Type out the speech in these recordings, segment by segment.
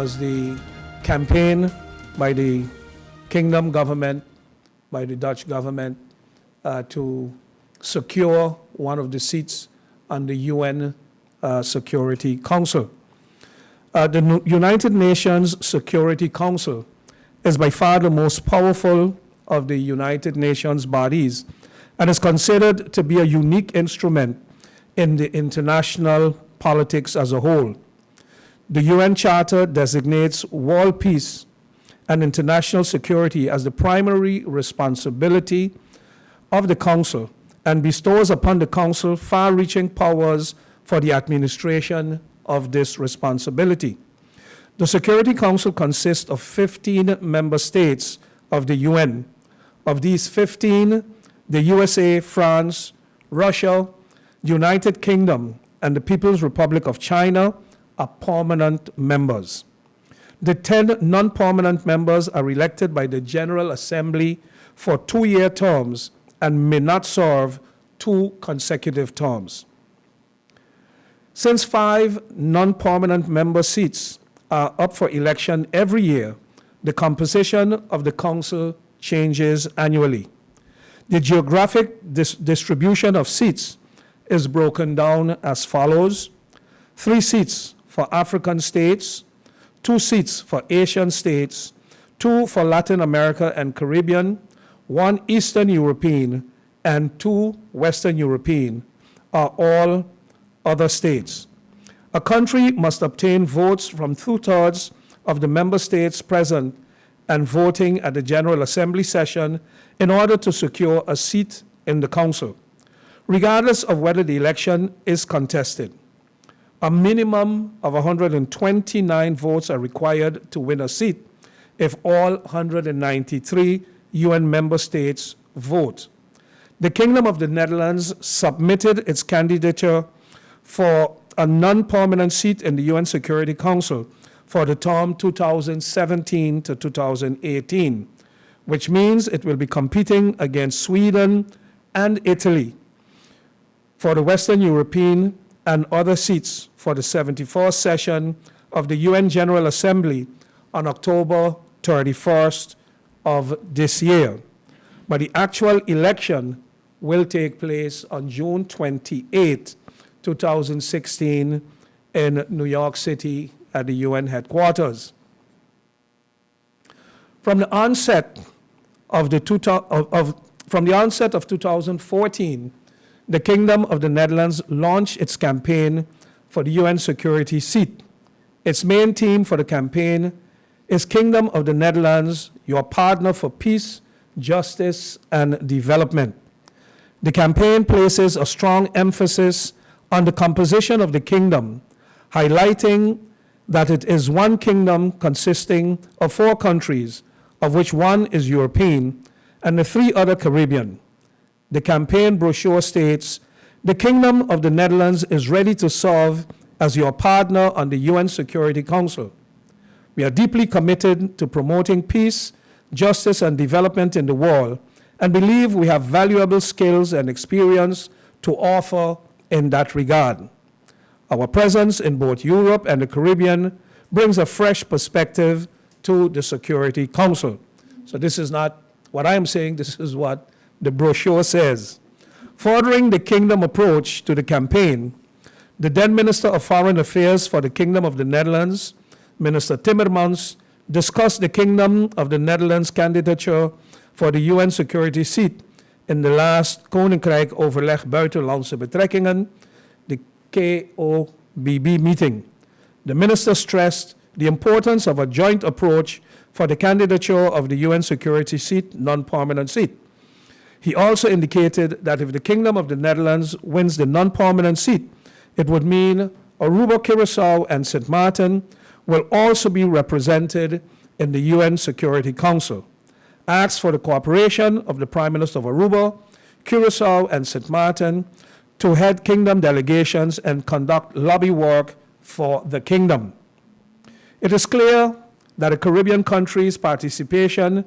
was the campaign by the Kingdom government, by the Dutch government, to secure one of the seats on the UN Security Council. The United Nations Security Council is by far the most powerful of the United Nations bodies and is considered to be a unique instrument in the international politics as a whole. The UN Charter designates world peace and international security as the primary responsibility of the Council and bestows upon the Council far-reaching powers for the administration of this responsibility. The Security Council consists of 15 member states of the UN. Of these 15, the USA, France, Russia, the United Kingdom, and the People's Republic of China are permanent members. The 10 non-permanent members are elected by the General Assembly for 2-year terms and may not serve 2 consecutive terms. Since 5 non-permanent member seats are up for election every year, the composition of the Council changes annually. The geographic distribution of seats is broken down as follows: 3 seats for African states, 2 seats for Asian states, 2 for Latin America and Caribbean, 1 Eastern European, and 2 Western European are all other states. A country must obtain votes from 2/3 of the member states present and voting at the General Assembly session in order to secure a seat in the Council, regardless of whether the election is contested. A minimum of 129 votes are required to win a seat if all 193 UN member states vote. The Kingdom of the Netherlands submitted its candidature for a non-permanent seat in the UN Security Council for the term 2017 to 2018, which means it will be competing against Sweden and Italy for the Western European and other seats for the 74th session of the UN General Assembly on October 31st of this year. But the actual election will take place on June 28, 2016 in New York City at the UN headquarters. From the onset of 2014, the Kingdom of the Netherlands launched its campaign for the UN security seat. Its main theme for the campaign is Kingdom of the Netherlands, your partner for peace, justice, and development. The campaign places a strong emphasis on the composition of the kingdom, highlighting that it is one kingdom consisting of 4 countries, of which 1 is European and the 3 other Caribbean. The campaign brochure states, "The Kingdom of the Netherlands is ready to serve as your partner on the UN Security Council. We are deeply committed to promoting peace, justice, and development in the world, and believe we have valuable skills and experience to offer in that regard. Our presence in both Europe and the Caribbean brings a fresh perspective to the Security Council." So this is not what I am saying, this is what the brochure says. Furthering the Kingdom approach to the campaign, the then Minister of Foreign Affairs for the Kingdom of the Netherlands, Minister Timmermans, discussed the Kingdom of the Netherlands candidature for the UN security seat in the last Koninkrijk Overleg Buitenlandse Betrekkingen, the KOBB meeting. The minister stressed the importance of a joint approach for the candidature of the UN security seat, non-permanent seat. He also indicated that if the Kingdom of the Netherlands wins the non-permanent seat, it would mean Aruba, Curaçao, and St. Martin will also be represented in the UN Security Council. Asked for the cooperation of the Prime Minister of Aruba, Curaçao, and St. Martin to head Kingdom delegations and conduct lobby work for the Kingdom. It is clear that a Caribbean country's participation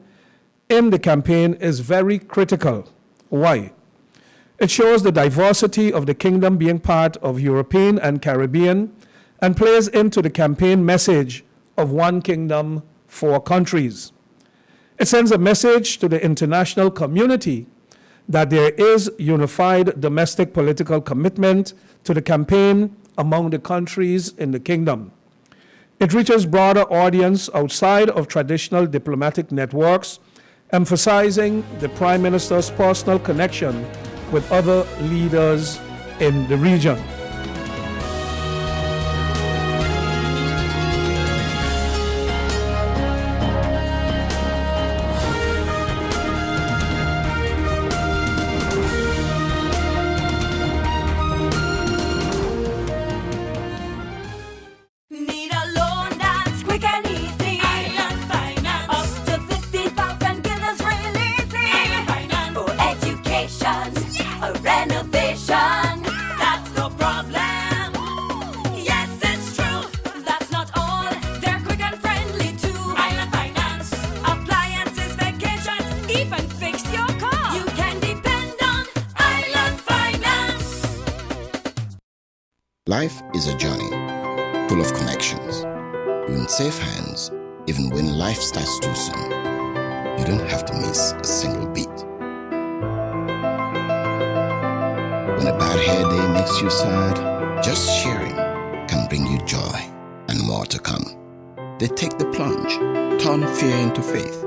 in the campaign is very critical. Why? It shows the diversity of the Kingdom being part of European and Caribbean and plays into the campaign message of one kingdom, four countries. It sends a message to the international community that there is unified domestic political commitment to the campaign among the countries in the kingdom. It reaches broader audience outside of traditional diplomatic networks, emphasizing the Prime Minister's personal connection with other leaders in the region. Life is a journey, full of connections. You're in safe hands, even when life starts too soon. You don't have to miss a single beat. When a bad hair day makes you sad, just sharing can bring you joy and more to come. They take the plunge, turn fear into faith,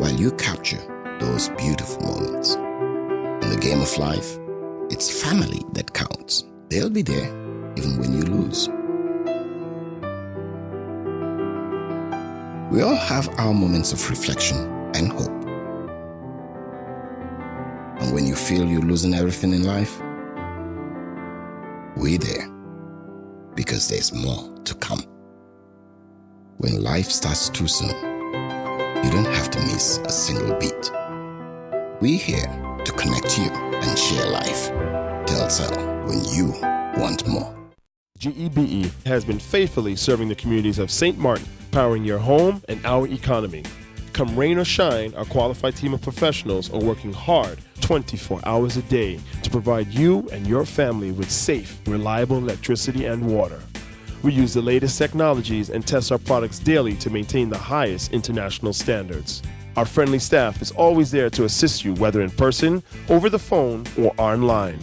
while you capture those beautiful moments. In the game of life, it's family that counts. They'll be there even when you lose. We all have our moments of reflection and hope. And when you feel you're losing everything in life, we're there because there's more to come. When life starts too soon, you don't have to miss a single beat. We're here to connect you and share life. Telcel, when you want more. GEBE has been faithfully serving the communities of St. Martin, powering your home and our economy. Come rain or shine, our qualified team of professionals are working hard 24 hours a day to provide you and your family with safe, reliable electricity and water. We use the latest technologies and test our products daily to maintain the highest international standards. Our friendly staff is always there to assist you, whether in person, over the phone, or online.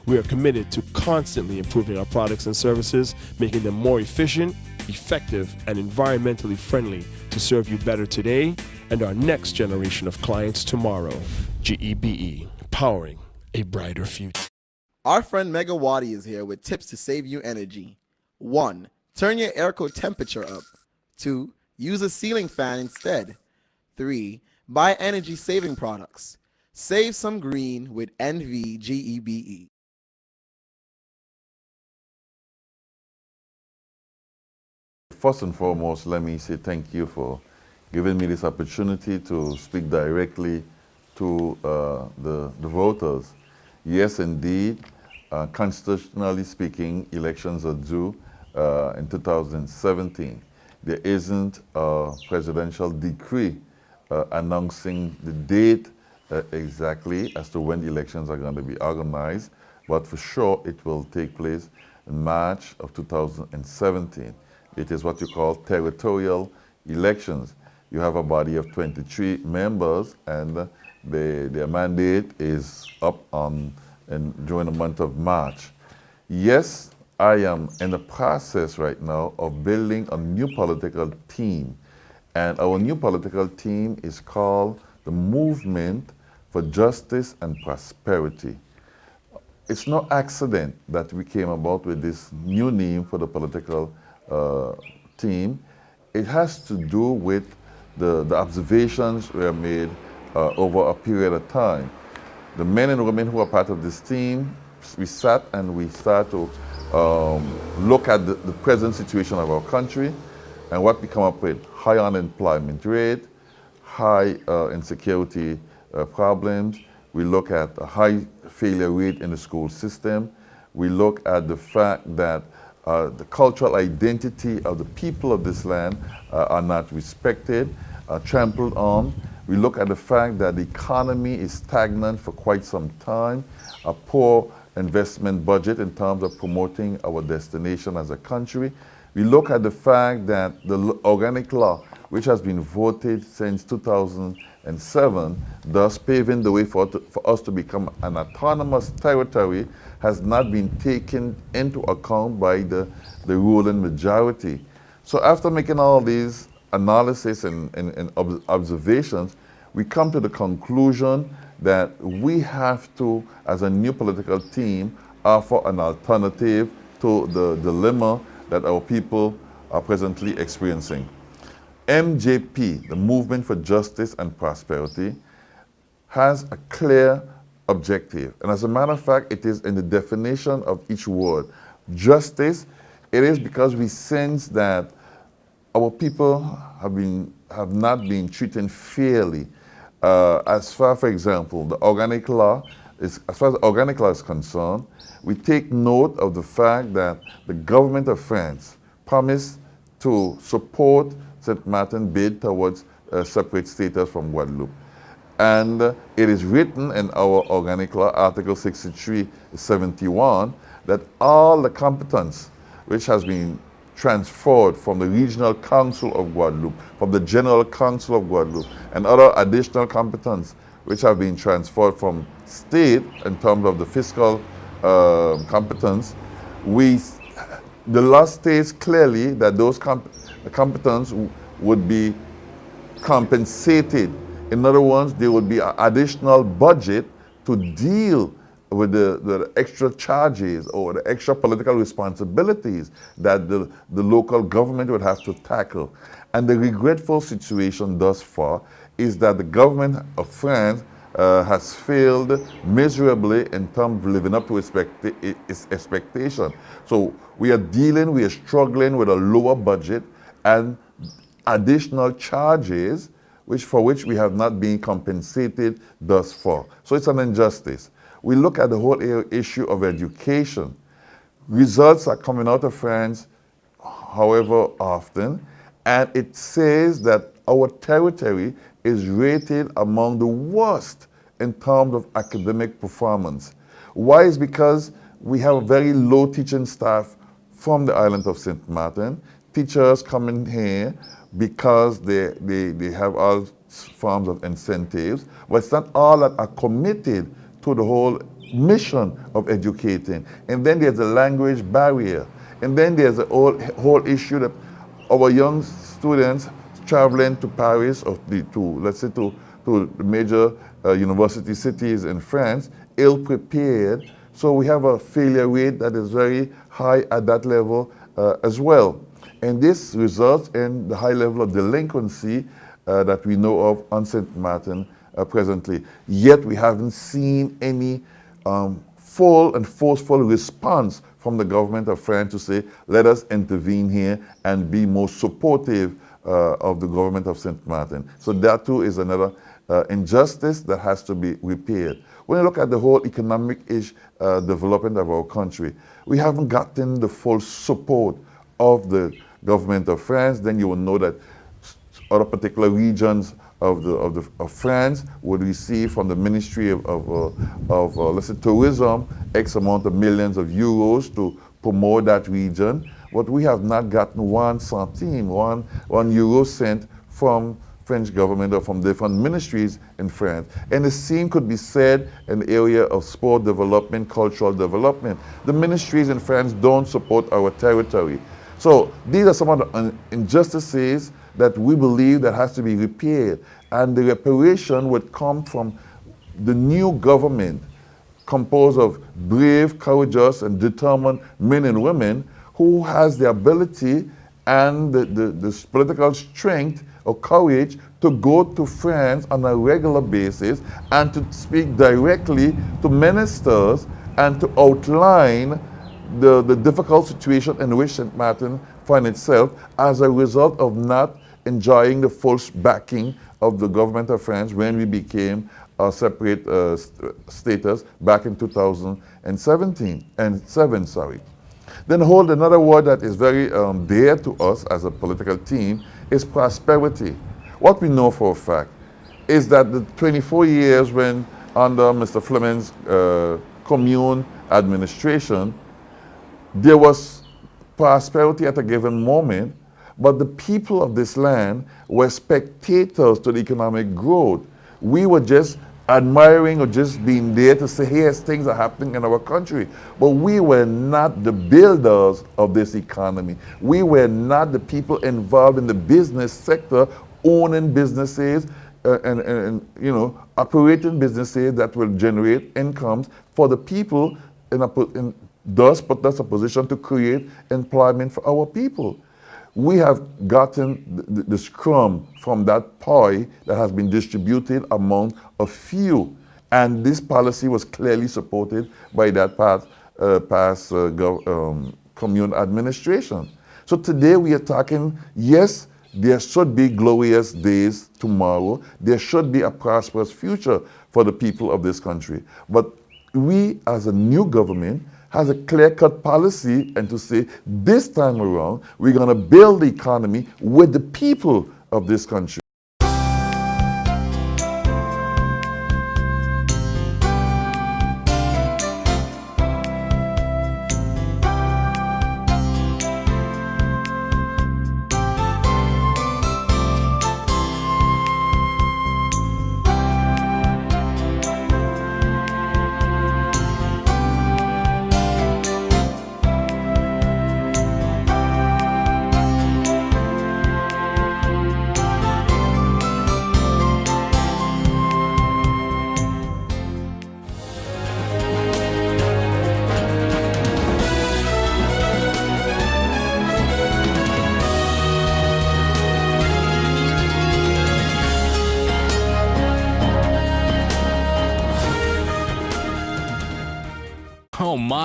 We are committed to constantly improving our products and services, making them more efficient, effective, and environmentally friendly to serve you better today and our next generation of clients tomorrow. GEBE, powering a brighter future. Our friend Megawati is here with tips to save you energy. 1. Turn your airco temperature up. 2. Use a ceiling fan instead. 3. Buy energy-saving products. Save some green with NVGEBE. First and foremost, let me say thank you for giving me this opportunity to speak directly to the voters. Yes, indeed, constitutionally speaking, elections are due in 2017. There isn't a presidential decree announcing the date exactly as to when the elections are going to be organized, but for sure it will take place in March of 2017. It is what you call territorial elections. You have a body of 23 members, and their mandate is up during the month of March. Yes, I am in the process right now of building a new political team, and our new political team is called the Movement for Justice and Prosperity. It's no accident that we came about with this new name for the political team. It has to do with the observations were made over a period of time. The men and women who are part of this team, we sat and we started to look at the present situation of our country, and what we come up with: high unemployment rate, high insecurity problems. We look at a high failure rate in the school system. We look at the fact that the cultural identity of the people of this land are not respected, trampled on. We look at the fact that the economy is stagnant for quite some time, a poor investment budget in terms of promoting our destination as a country. We look at the fact that the organic law, which has been voted since 2007, thus paving the way for us to become an autonomous territory, has not been taken into account by the ruling majority. So after making all these analysis and observations, we come to the conclusion that we have to, as a new political team, offer an alternative to the dilemma that our people are presently experiencing. MJP, the Movement for Justice and Prosperity, has a clear objective. And as a matter of fact, it is in the definition of each word. Justice, it is because we sense that our people have not been treated fairly. As far, for example, the organic law is, as far as the organic law is concerned, we take note of the fact that the government of France promised to support St. Martin bid towards separate status from Guadeloupe. And it is written in our organic law, Article 63-71, that all the competence which has been transferred from the Regional Council of Guadeloupe, from the General Council of Guadeloupe, and other additional competence which have been transferred from state in terms of the fiscal competence, the law states clearly that those competence would be compensated. In other words, there would be an additional budget to deal with the extra charges or the extra political responsibilities that the local government would have to tackle. And the regretful situation thus far is that the government of France has failed miserably in terms of living up to its expectation. So we are struggling with a lower budget and additional charges for which we have not been compensated thus far. So it's an injustice. We look at the whole issue of education. Results are coming out of France, however often, and it says that our territory is rated among the worst in terms of academic performance. Why? Is because we have a very low teaching staff from the island of St. Martin. Teachers come in here because they have all forms of incentives, but it's not all that are committed to the whole mission of educating. And then there's a language barrier. And then there's a whole issue that our young students traveling to Paris or let's say to the major university cities in France, ill-prepared. So we have a failure rate that is very high at that level as well. And this results in the high level of delinquency that we know of on St. Martin presently. Yet we haven't seen any full and forceful response from the government of France to say, let us intervene here and be more supportive of the government of St. Martin. So that too is another injustice that has to be repaired. When you look at the whole economic development of our country, we haven't gotten the full support of the government of France. Then you will know that other particular regions of France would receive from the Ministry of let's say tourism X amount of millions of euros to promote that region. But we have not gotten one centime, one euro cent from French government or from different ministries in France. And the same could be said in the area of sport development, cultural development. The ministries in France don't support our territory. So these are some of the injustices that we believe that has to be repaired. And the reparation would come from the new government composed of brave, courageous, and determined men and women who has the ability and the political strength or courage to go to France on a regular basis and to speak directly to ministers and to outline the difficult situation in which St. Martin finds itself as a result of not enjoying the full backing of the government of France when we became a separate status back in 2007. Then hold another word that is very dear to us as a political team is prosperity. What we know for a fact is that the 24 years when under Mr. Fleming's commune administration, there was prosperity at a given moment, but the people of this land were spectators to the economic growth. We were just admiring or just being there to say, yes, things are happening in our country. But we were not the builders of this economy. We were not the people involved in the business sector, owning businesses and operating businesses that will generate incomes for the people and thus put us in a position to create employment for our people. We have gotten the scrum from that pie that has been distributed among a few. And this policy was clearly supported by that past commune administration. So today we are talking, yes, there should be glorious days tomorrow. There should be a prosperous future for the people of this country. But we, as a new government, has a clear-cut policy and to say, this time around, we're going to build the economy with the people of this country.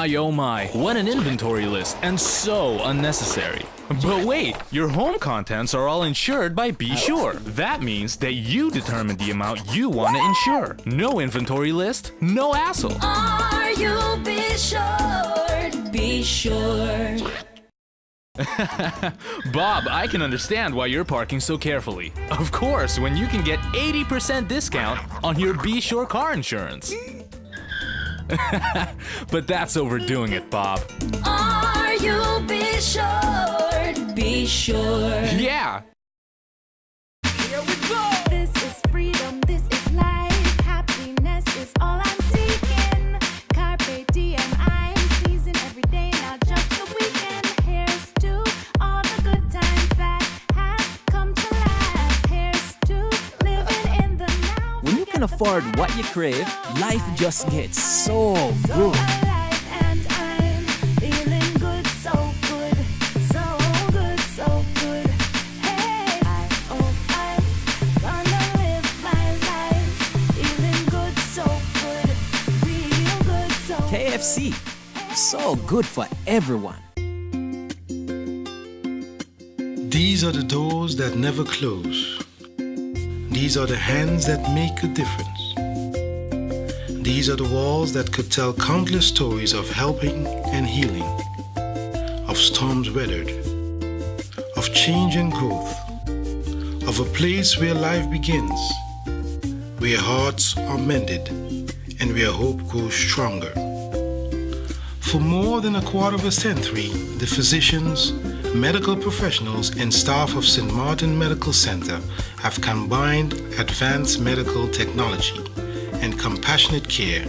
Oh my, what an inventory list, and so unnecessary. But wait, your home contents are all insured by Be Sure. That means that you determine the amount you want to insure. No inventory list, no hassle. Are you Be Sure? Be Sure. Bob, I can understand why you're parking so carefully. Of course, when you can get 80% discount on your Be Sure car insurance. But that's overdoing it, Bob. Are you Be Sure? Be Sure. Yeah! Here we go. This is freedom, this is life. Happiness is all I'm seeking. Carpe diem, I'm seizing every day, not just the weekend. Here's to all the good times that have come to last. Here's to living in the now. When you can afford what you crave, life just gets so So good. alive and I'm feeling good, so good, so good, so good. Hey, I'm gonna live my life, feeling good, so good, real good, so KFC, so good for everyone. These are the doors that never close. These are the hands that make a difference. These are the walls that could tell countless stories of helping and healing, of storms weathered, of change and growth, of a place where life begins, where hearts are mended, and where hope grows stronger. For more than a quarter of a century, the physicians, medical professionals, and staff of St. Martin Medical Center have combined advanced medical technology and compassionate care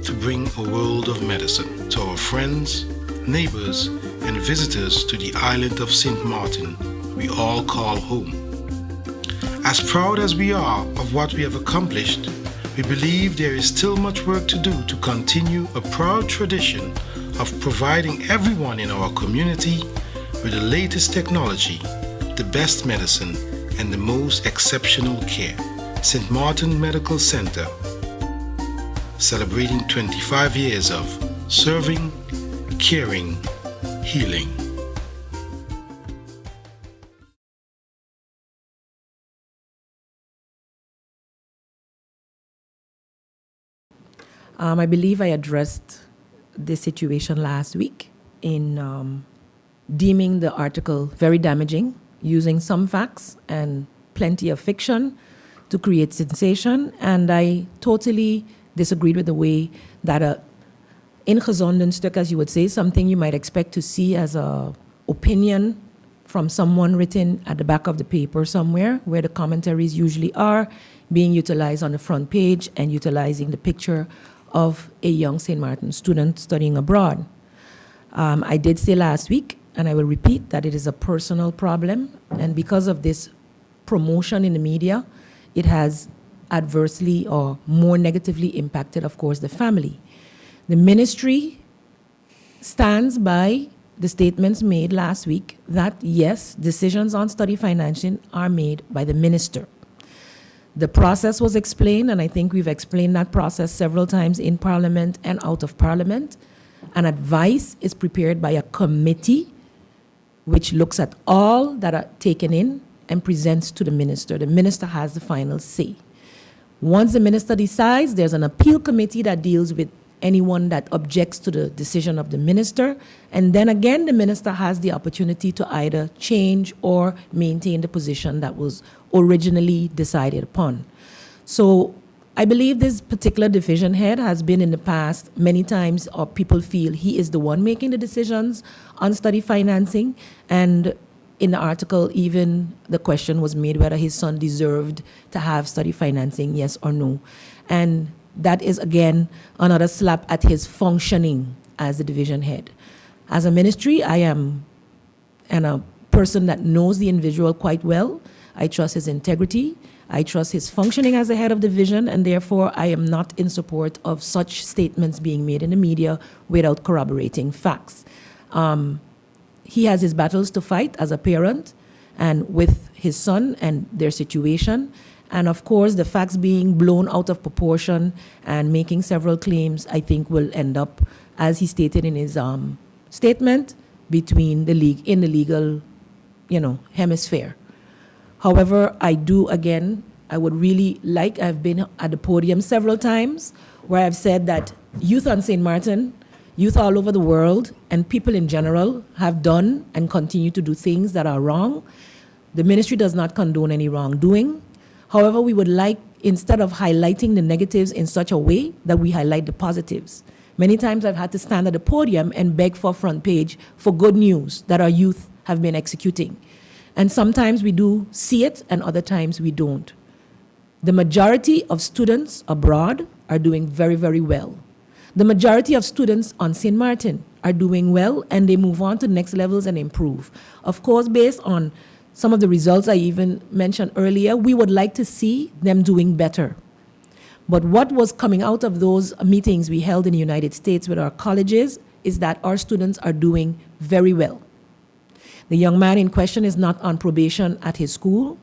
to bring a world of medicine to our friends, neighbors, and visitors to the island of St. Martin we all call home. As proud as we are of what we have accomplished, we believe there is still much work to do to continue a proud tradition of providing everyone in our community with the latest technology, the best medicine, and the most exceptional care. St. Martin Medical Center, celebrating 25 years of serving, caring, healing. I believe I addressed this situation last week in deeming the article very damaging, using some facts and plenty of fiction to create sensation. And I totally disagreed with the way that a ingezonden stuk, as you would say, something you might expect to see as a opinion from someone written at the back of the paper somewhere, where the commentaries usually are, being utilized on the front page and utilizing the picture of a young St. Martin student studying abroad. I did say last week, and I will repeat, that it is a personal problem, and because of this promotion in the media, it has adversely or more negatively impacted, of course, the family. The ministry stands by the statements made last week that, yes, decisions on study financing are made by the minister. The process was explained, and I think we've explained that process several times in Parliament and out of Parliament. An advice is prepared by a committee which looks at all that are taken in and presents to the minister. The minister has the final say. Once the minister decides, there's an appeal committee that deals with anyone that objects to the decision of the minister. And then again, the minister has the opportunity to either change or maintain the position that was originally decided upon. So I believe this particular division head has been in the past many times, or people feel he is the one making the decisions on study financing. And in the article, even the question was made whether his son deserved to have study financing, yes or no. And that is, again, another slap at his functioning as the division head. As a ministry, I am a person that knows the individual quite well. I trust his integrity. I trust his functioning as the head of division, and therefore I am not in support of such statements being made in the media without corroborating facts. He has his battles to fight as a parent and with his son and their situation. And of course, the facts being blown out of proportion and making several claims, I think will end up, as he stated in his statement, between the league, in the legal, hemisphere. However, I would really like, I've been at the podium several times where I've said that youth on St. Martin, youth all over the world, and people in general have done and continue to do things that are wrong. The ministry does not condone any wrongdoing. However, we would like, instead of highlighting the negatives in such a way, that we highlight the positives. Many times I've had to stand at the podium and beg for front page for good news that our youth have been executing. And sometimes we do see it, and other times we don't. The majority of students abroad are doing very, very well. The majority of students on St. Martin are doing well, and they move on to next levels and improve. Of course, based on some of the results I even mentioned earlier, we would like to see them doing better. But what was coming out of those meetings we held in the United States with our colleges is that our students are doing very well. The young man in question is not on probation at his school.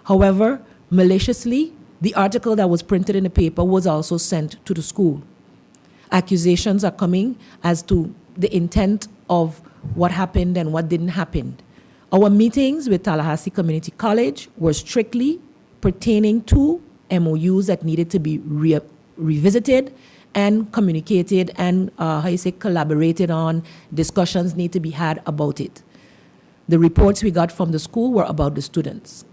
However, maliciously, the article that was printed in the paper was also sent to the school. Accusations are coming as to the intent of what happened and what didn't happen. Our meetings with Tallahassee Community College were strictly pertaining to MOUs that needed to be revisited and communicated and, collaborated on. Discussions need to be had about it. The reports we got from the school were about the students.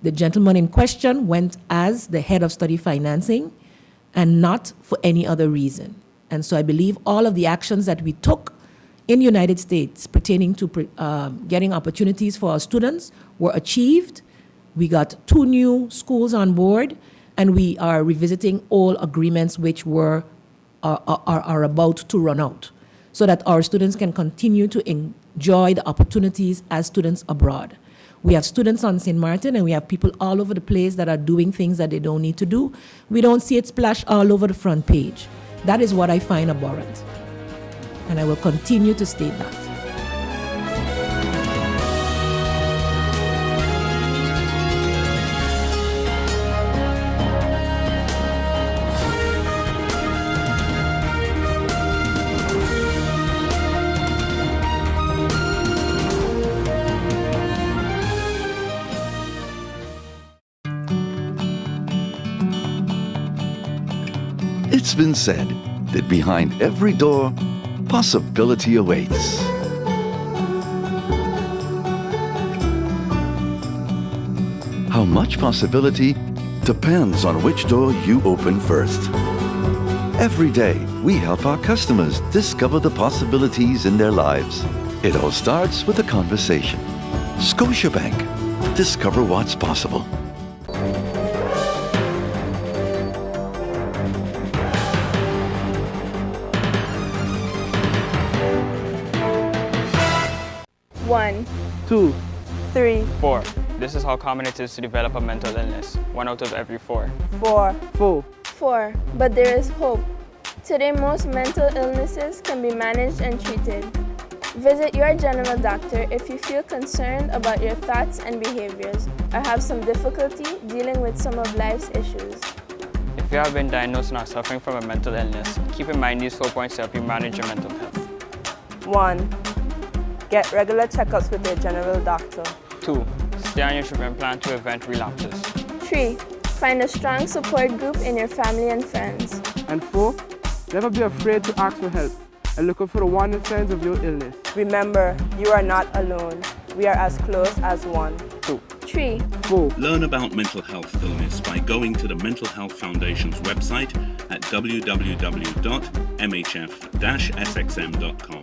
The gentleman in question went as the head of study financing and not for any other reason. And so I believe all of the actions that we took in the United States pertaining to getting opportunities for our students were achieved. We got 2 new schools on board, and we are revisiting all agreements which are about to run out, so that our students can continue to enjoy the opportunities as students abroad. We have students on St. Martin, and we have people all over the place that are doing things that they don't need to do. We don't see it splash all over the front page. That is what I find abhorrent. And I will continue to state that. It's been said that behind every door, possibility awaits. How much possibility depends on which door you open first. Every day, we help our customers discover the possibilities in their lives. It all starts with a conversation. Scotiabank. Discover what's possible. One, 2, 3, 4. This is how common it is to develop a mental illness. 1 out of every 4. 4, 4. 4. But there is hope. Today, most mental illnesses can be managed and treated. Visit your general doctor if you feel concerned about your thoughts and behaviors or have some difficulty dealing with some of life's issues. If you have been diagnosed and are suffering from a mental illness, keep in mind these 4 points to help you manage your mental health. 1. Get regular checkups with your general doctor. 2. Stay on your treatment plan to prevent relapses. 3. Find a strong support group in your family and friends. And 4. Never be afraid to ask for help and look out for the warning signs of your illness. Remember, you are not alone. We are as close as one. 2. 3. 4. Learn about mental health illness by going to the Mental Health Foundation's website at www.mhf-sxm.com.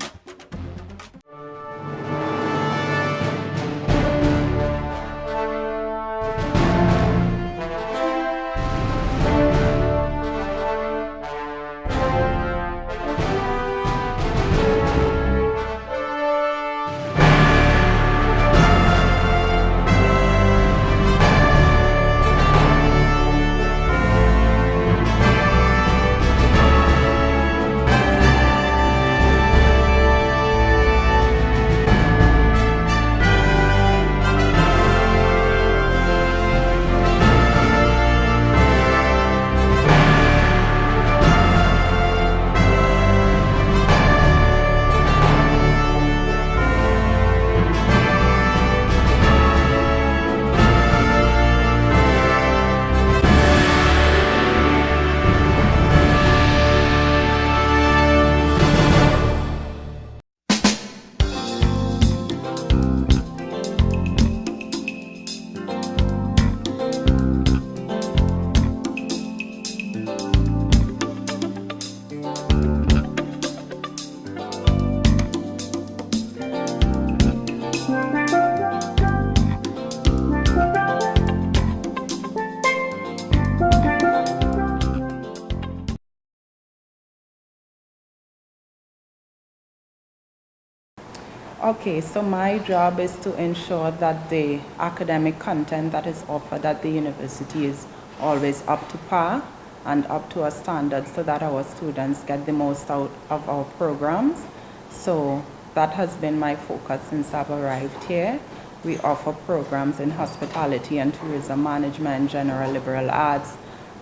Okay, so my job is to ensure that the academic content that is offered at the university is always up to par and up to a standard so that our students get the most out of our programs. So that has been my focus since I've arrived here. We offer programs in hospitality and tourism management, general liberal arts,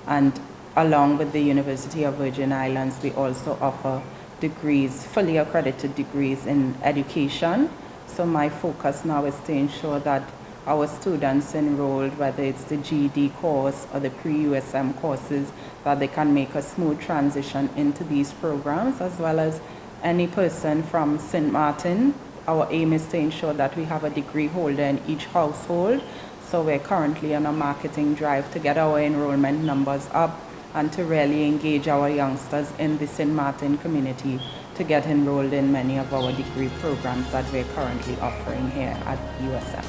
and along with the University of Virgin Islands, we also offer degrees, fully accredited degrees in education. So my focus now is to ensure that our students enrolled, whether it's the GED course or the pre-USM courses, that they can make a smooth transition into these programs, as well as any person from St. Martin. Our aim is to ensure that we have a degree holder in each household. So we're currently on a marketing drive to get our enrollment numbers up and to really engage our youngsters in the St. Martin community to get enrolled in many of our degree programs that we're currently offering here at USM.